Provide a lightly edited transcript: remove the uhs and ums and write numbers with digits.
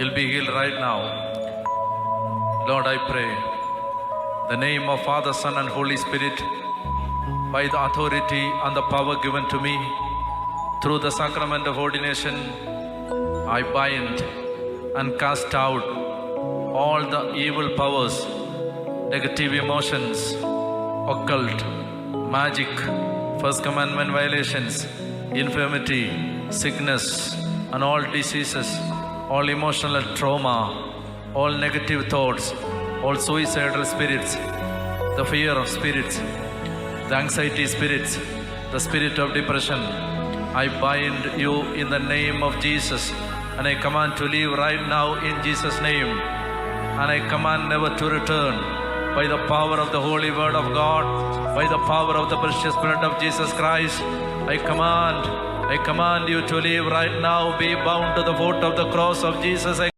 You'll be healed right now. Lord, I pray, the name of Father, Son and Holy Spirit, by the authority and the power given to me through the sacrament of ordination, I bind and cast out all the evil powers, negative emotions, occult, magic, first commandment violations, infirmity, sickness, and all diseases, all emotional trauma, all negative thoughts, all suicidal spirits, the fear of spirits, the anxiety spirits, the spirit of depression. I bind you in the name of Jesus, and I command to leave right now in Jesus' name, and I command never to return by the power of the holy word of God, by the power of the precious blood of Jesus Christ. I command you to leave right now. Be bound to the foot of the cross of Jesus.